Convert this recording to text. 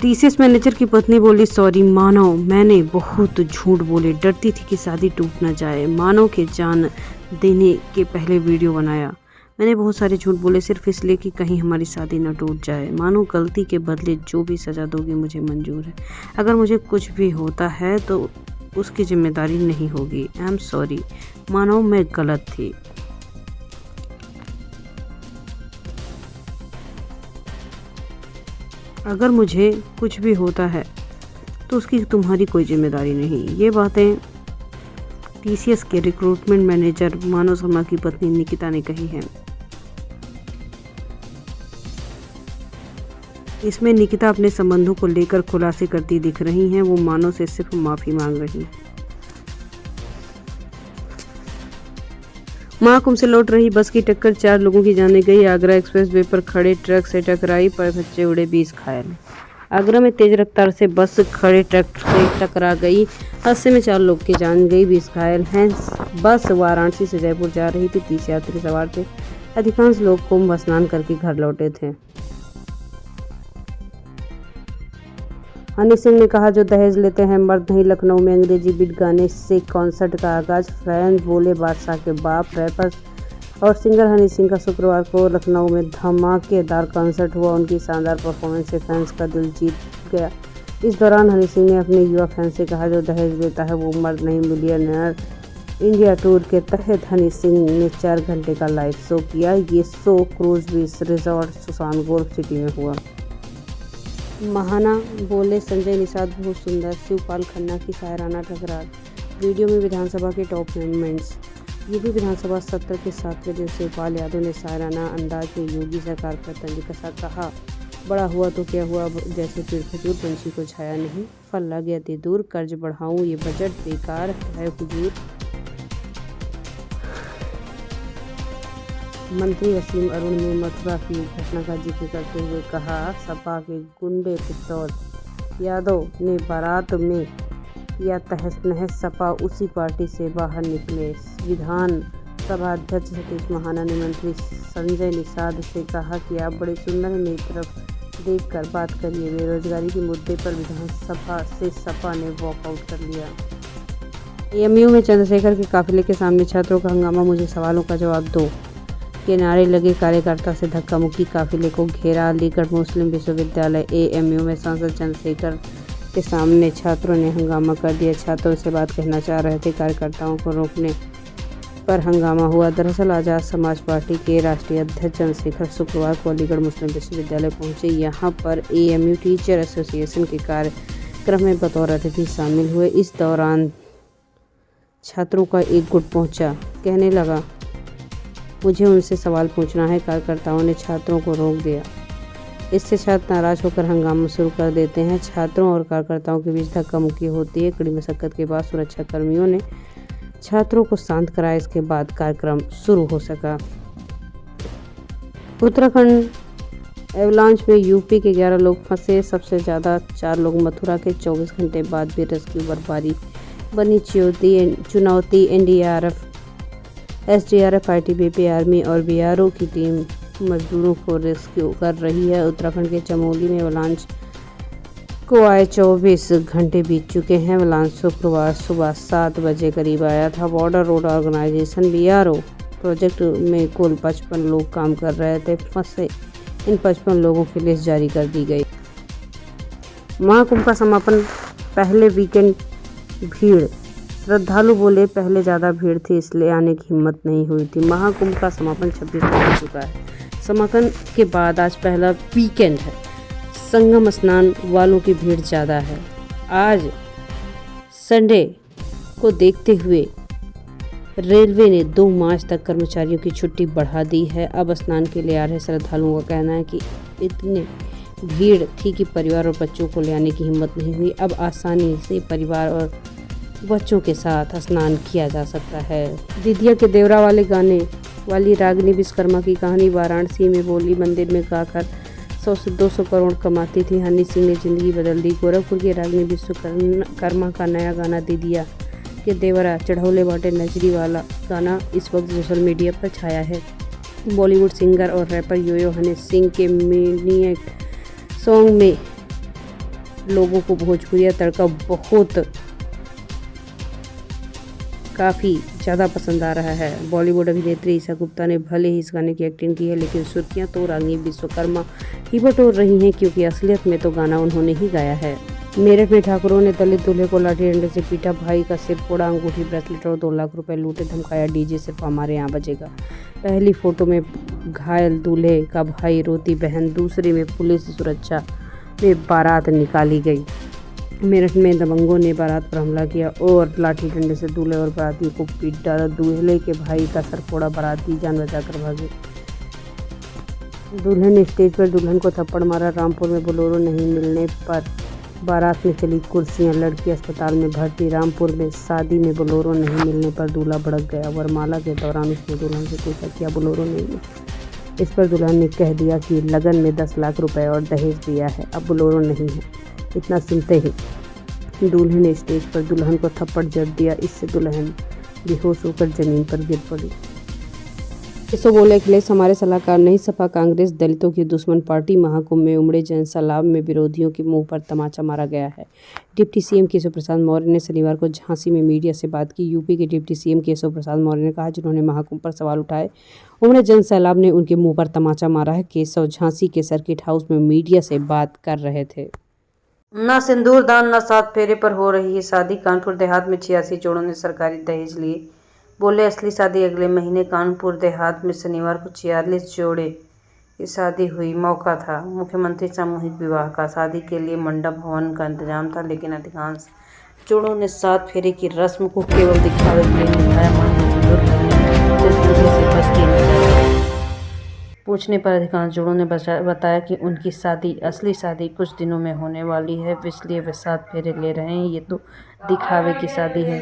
TCS manager की पत्नी बोली सॉरी मानव, मैंने बहुत झूठ बोले, डरती थी कि शादी टूट न जाए। मानव के जान देने के पहले वीडियो बनाया। मैंने बहुत सारे झूठ बोले सिर्फ इसलिए कि कहीं हमारी शादी न टूट जाए। मानो गलती के बदले जो भी सज़ा दोगी मुझे मंजूर है। अगर मुझे कुछ भी होता है तो उसकी जिम्मेदारी नहीं होगी। आई एम सॉरी मानो, मैं गलत थी। अगर मुझे कुछ भी होता है तो उसकी तुम्हारी कोई जिम्मेदारी नहीं। ये बातें टीसीएस के रिक्रूटमेंट मैनेजर मानव शर्मा की पत्नी निकिता ने कही हैं। इसमें निकिता अपने संबंधों को लेकर खुलासे करती दिख रही हैं। वो मानव से सिर्फ माफी मांग रही हैं। महाकुंभ से लौट रही बस की टक्कर 4 लोगों की जान गई। आगरा एक्सप्रेसवे पर खड़े ट्रक से टकराई, पर बच्चे उड़े, 20 घायल। आगरा में तेज रफ्तार से बस खड़े ट्रक से टकरा गई। हादसे में 4 लोग की जान गई, 20 घायल हैं। बस वाराणसी से जयपुर जा रही थी। 30 यात्री सवार थे। अधिकांश लोग कुंभ स्नान करके घर लौटे थे। हनी सिंह ने कहा जो दहेज लेते हैं मर्द नहीं। लखनऊ में अंग्रेजी बीट गाने से कॉन्सर्ट का आगाज। फैंस बोले बादशाह के बाप। रैपर और सिंगर हनी सिंह का शुक्रवार को लखनऊ में धमाकेदार कॉन्सर्ट हुआ। उनकी शानदार परफॉर्मेंस से फैंस का दिल जीत गया। इस दौरान हनी सिंह ने अपने युवा फैंस से कहा जो दहेज लेता है वो मर्द नहीं। मिलियनेयर इंडिया टूर के तहत हनी सिंह ने 4 घंटे का लाइव शो किया। ये show cruise beach resort Sushant golf city में हुआ। महाना बोले संजय निषाद बहुत सुंदर। शिवपाल खन्ना की शायराना टकरार। वीडियो में विधानसभा के टॉप मोमेंट्स। यूपी विधानसभा सत्र के 7वें दिन शिवपाल यादव ने शायराना अंदाज में योगी सरकार पर तंज कसा। कहा बड़ा हुआ तो क्या हुआ, जैसे पेड़ खजूर पंछी को छाया नहीं। फल ला गया ते दूर, कर्ज बढ़ाऊं ये बजट बेकार है हुजूर। मंत्री वसीम अरुण ने मथुरा की घटना का जिक्र करते हुए कहा सपा के गुंडे पिस्तौल। यादव ने बारात में किया तहस नहस। सपा उसी पार्टी से बाहर निकले। विधान सभा अध्यक्ष सतीश महाना ने मंत्री संजय निषाद से कहा कि आप बड़े सुंदर हैं, मेरी तरफ देखकर बात करिए। बेरोजगारी के मुद्दे पर विधानसभा से सपा ने वॉकआउट कर लिया। एएमयू में चंद्रशेखर के काफिले के सामने छात्रों का हंगामा। मुझे सवालों का जवाब दो के नारे लगे। कार्यकर्ता से धक्का मुक्की, काफिले को घेरा। अलीगढ़ मुस्लिम विश्वविद्यालय एएमयू में सांसद चंद्रशेखर के सामने छात्रों ने हंगामा कर दिया। छात्रों से बात कहना चाह रहे थे, कार्यकर्ताओं को रोकने पर हंगामा हुआ। दरअसल आजाद समाज पार्टी के राष्ट्रीय अध्यक्ष चंद्रशेखर शुक्रवार को अलीगढ़ मुस्लिम विश्वविद्यालय पहुंचे। यहां पर एएमयू टीचर एसोसिएशन के कार्यक्रम में बतौर अतिथि शामिल हुए। इस दौरान छात्रों का एक गुट पहुंचा, कहने लगा मुझे उनसे सवाल पूछना है। कार्यकर्ताओं ने छात्रों को रोक दिया। इससे छात्र नाराज होकर हंगामा शुरू कर देते हैं। छात्रों और कार्यकर्ताओं के बीच धक्का मुक्की होती है। कड़ी मशक्कत के बाद सुरक्षा कर्मियों ने छात्रों को शांत कराया। इसके बाद कार्यक्रम शुरू हो सका। उत्तराखंड एवलांच में यूपी के 11 लोग फंसे। सबसे ज़्यादा 4 लोग मथुरा के। 24 घंटे बाद भी रेस्क्यू बर्फबारी बनी चुनौती। एनडीआरएफ, एसडीआरएफ, आईटीबीपी, आर्मी और बीआरओ की टीम मजदूरों को रेस्क्यू कर रही है। उत्तराखंड के चमोली में एवलांच को आए 24 घंटे बीत चुके हैं। एवलांच शुक्रवार सुबह 7 बजे करीब आया था। Border road organisation BRO project में कुल 55 लोग काम कर रहे थे। फंसे इन 55 लोगों की लिस्ट जारी कर दी गई। महाकुंभ का समापन पहले वीकेंड भीड़। श्रद्धालु बोले पहले ज़्यादा भीड़ थी इसलिए आने की हिम्मत नहीं हुई थी। महाकुंभ का समापन 26 को हो चुका है। समापन के बाद आज पहला वीकेंड है। संगम स्नान वालों की भीड़ ज़्यादा है। आज संडे को देखते हुए रेलवे ने 2 मार्च तक कर्मचारियों की छुट्टी बढ़ा दी है। अब स्नान के लिए आ रहे श्रद्धालुओं का कहना है कि इतनी भीड़ थी कि परिवार और बच्चों को ले आने की हिम्मत नहीं हुई। अब आसानी से परिवार और बच्चों के साथ स्नान किया जा सकता है। दीदिया के देवरा वाले गाने वाली रागिनी विश्वकर्मा की कहानी। वाराणसी में बोली मंदिर में गाकर 100 से 200 करोड़ कमाती थी। हनी सिंह ने जिंदगी बदल दी। गोरखपुर की रागिनी विश्वकर्मा का नया गाना दीदिया के देवरा चढ़ौले बाटे नजरी वाला गाना इस वक्त सोशल मीडिया पर छाया है। बॉलीवुड सिंगर और रैपर योयो हनी सिंह के मिनिएट सॉन्ग में लोगों को भोजपुरिया तड़का काफ़ी ज़्यादा पसंद आ रहा है। बॉलीवुड अभिनेत्री ईशा गुप्ता ने भले ही इस गाने की एक्टिंग की है, लेकिन सुर्खियां तो रानी विश्वकर्मा ही बटोर रही हैं, क्योंकि असलियत में तो गाना उन्होंने ही गाया है। मेरठ में ठाकुरों ने दलित दूल्हे को लाठी डंडे से पीटा, भाई का सिर फोड़ा, अंगूठी ब्रेसलेट और 2 लाख रुपए लूटे, धमकाया डीजे सिर्फ हमारे यहाँ बजेगा। पहली फोटो में घायल दूल्हे का भाई, रोती बहन, दूसरी में पुलिस सुरक्षा में बारात निकाली गई। मेरठ में दबंगों ने बारात पर हमला किया और लाठी डंडे से दूल्हे और बारातियों को पीट डाला। दूल्हे के भाई का सर फोड़ा, बाराती जान बचाकर भागे। दूल्हे ने स्टेज पर दुल्हन को थप्पड़ मारा। रामपुर में बोलेरो नहीं मिलने पर बारात में चली कुर्सियां, लड़की अस्पताल में भर्ती। रामपुर में शादी में बोलेरो नहीं मिलने पर दूल्हा भड़क गया। वरमाला के दौरान उसने दुल्हन से पूछा, क्या बोलेरो नहीं है? इस पर दुल्हन ने कह दिया कि लगन में 10 लाख रुपए और दहेज दिया है, अब बोलेरो नहीं है। इतना सुनते ही दूल्हे ने स्टेज पर दुल्हन को थप्पड़ जड़ दिया। इससे दुल्हन बेहोश होकर जमीन पर गिर पड़ी। इसो बोले अखिलेश हमारे सलाहकार नहीं, सपा कांग्रेस दलितों की दुश्मन पार्टी। महाकुंभ में उमड़े जनसैलाब में विरोधियों के मुंह पर तमाचा मारा गया है। डिप्टी सीएम केशव प्रसाद मौर्य ने शनिवार को झांसी में मीडिया से बात की। यूपी के डिप्टी सीएम केशव प्रसाद मौर्य ने कहा, जिन्होंने महाकुंभ पर सवाल उठाए, उमड़े जनसैलाब ने उनके मुंह पर तमाचा मारा है। केशव झांसी के सर्किट हाउस में मीडिया से बात कर रहे थे। न सिंदूर दान न 7 फेरे पर हो रही है शादी। कानपुर देहात में 86 जोड़ों ने सरकारी दहेज लिए, बोले असली शादी अगले महीने। कानपुर देहात में शनिवार को 46 जोड़े की शादी हुई। मौका था मुख्यमंत्री सामूहिक विवाह का। शादी के लिए मंडप भवन का इंतजाम था, लेकिन अधिकांश जोड़ों ने 7 फेरे की रस्म को केवल दिखावे के लिए निभाया। मांग में सिंदूर से बचती नजर। पूछने पर अधिकांश जोड़ों ने बताया कि उनकी असली शादी कुछ दिनों में होने वाली है, इसलिए वे 7 फेरे ले रहे हैं। ये तो दिखावे की शादी है।